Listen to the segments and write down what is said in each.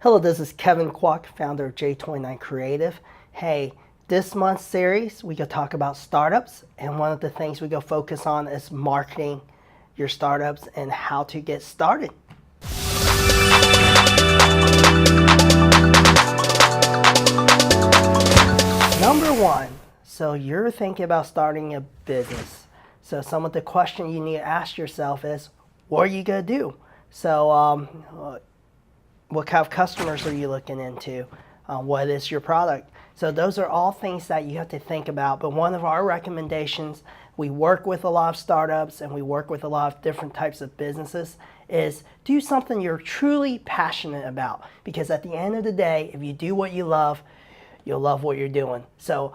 Hello, this is Kevin Kwok, founder of J29 Creative. Hey, this month's series, we go talk about startups, and one of the things we go focus on is marketing your startups and how to get started. Number one, so you're thinking about starting a business. So some of the questions you need to ask yourself is, what are you going to do? So what kind of customers are you looking into? What is your product? So those are all things that you have to think about. But one of our recommendations, we work with a lot of startups and we work with a lot of different types of businesses, is do something you're truly passionate about. Because at the end of the day, if you do what you love, you'll love what you're doing. So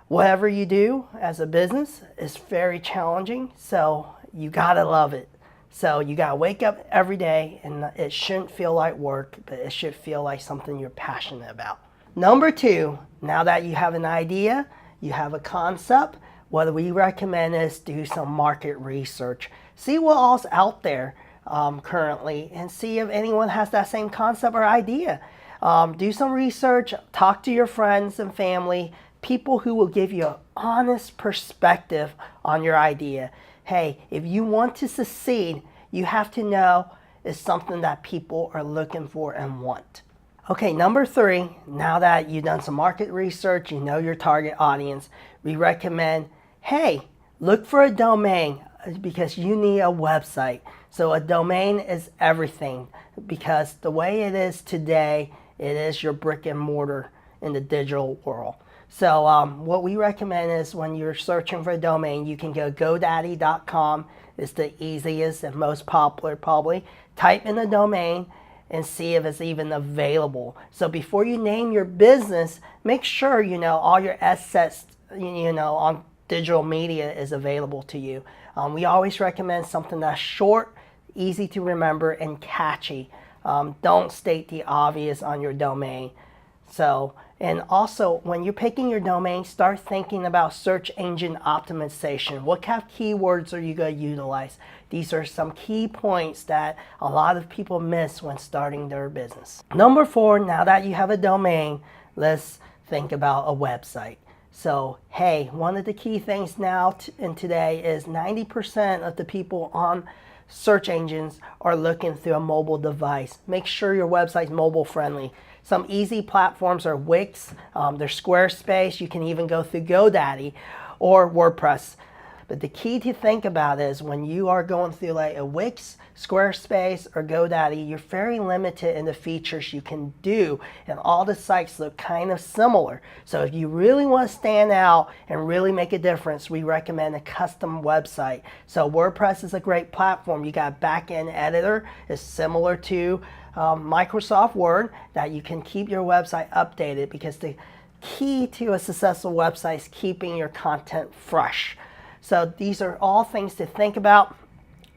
whatever you do as a business is very challenging. So you gotta love it. So you gotta wake up every day, and it shouldn't feel like work, but it should feel like something you're passionate about. Number two, now that you have an idea, you have a concept, what we recommend is do some market research. See what all's out there currently, and see if anyone has that same concept or idea. Do some research, talk to your friends and family, people who will give you an honest perspective on your idea. Hey, if you want to succeed, you have to know it's something that people are looking for and want. Okay, number three, now that you've done some market research, you know your target audience, we recommend, hey, look for a domain because you need a website. So a domain is everything, because the way it is today, it is your brick and mortar in the digital world. So what we recommend is when you're searching for a domain, you can go GoDaddy.com. It's the easiest and most popular probably. Type in the domain and see if it's even available. So before you name your business, make sure you know all your assets on digital media is available to you. We always recommend something that's short, easy to remember, and catchy. Don't state the obvious on your domain. So, and also when you're picking your domain, start thinking about search engine optimization. What kind of keywords are you going to utilize? These are some key points that a lot of people miss when starting their business. Number four, now that you have a domain, let's think about a website. So, hey, one of the key things now and today is 90% of the people on search engines are looking through a mobile device. Make sure your website's mobile friendly. Some easy platforms are Wix, there's Squarespace, you can even go through GoDaddy or WordPress. But the key to think about is when you are going through like a Wix, Squarespace, or GoDaddy, you're very limited in the features you can do, and all the sites look kind of similar. So if you really want to stand out and really make a difference, we recommend a custom website. So WordPress is a great platform. You got a back-end editor. It's similar to Microsoft Word that you can keep your website updated, because the key to a successful website is keeping your content fresh. So these are all things to think about.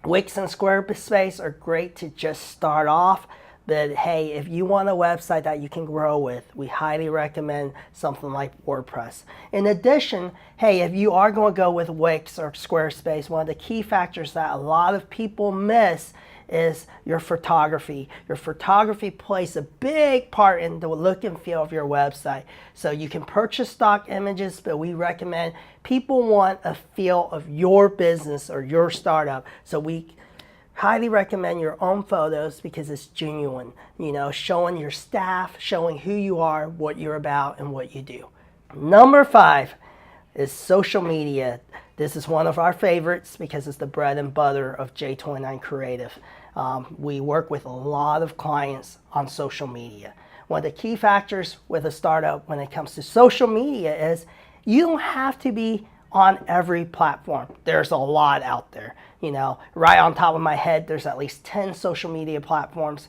Wix and Squarespace are great to just start off, but hey, if you want a website that you can grow with, we highly recommend something like WordPress. In addition, hey, if you are going to go with Wix or Squarespace, one of the key factors that a lot of people miss is your photography. Your photography plays a big part in the look and feel of your website. So you can purchase stock images, but we recommend people want a feel of your business or your startup. So we highly recommend your own photos because it's genuine, showing your staff, showing who you are, what you're about, and what you do. Number five is social media. This is one of our favorites because it's the bread and butter of J29 Creative. We work with a lot of clients on social media. One of the key factors with a startup when it comes to social media is you don't have to be on every platform. There's a lot out there. Right on top of my head, there's at least 10 social media platforms.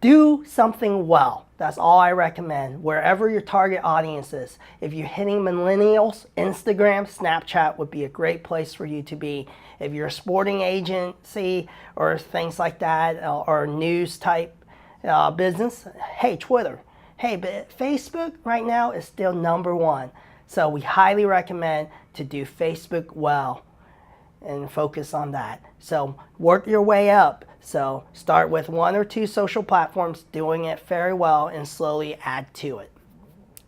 Do something well. That's all I recommend. Wherever your target audience is. If you're hitting millennials, Instagram, Snapchat would be a great place for you to be. If you're a sporting agency or things like that, or news type business, hey, Twitter. Hey, but Facebook right now is still number one. So we highly recommend to do Facebook well and focus on that. So work your way up. So start with 1 or 2 social platforms, doing it very well, and slowly add to it.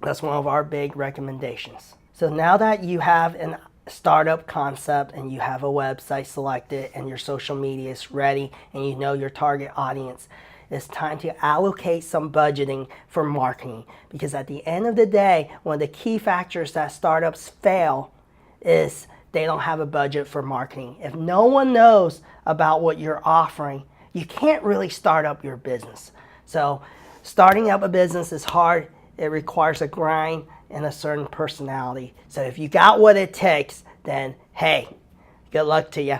That's one of our big recommendations. So now that you have a startup concept and you have a website selected and your social media is ready and you know your target audience, it's time to allocate some budgeting for marketing, because at the end of the day, one of the key factors that startups fail is they don't have a budget for marketing. If no one knows about what you're offering, you can't really start up your business. So starting up a business is hard. It requires a grind and a certain personality. So if you got what it takes, then hey, good luck to you.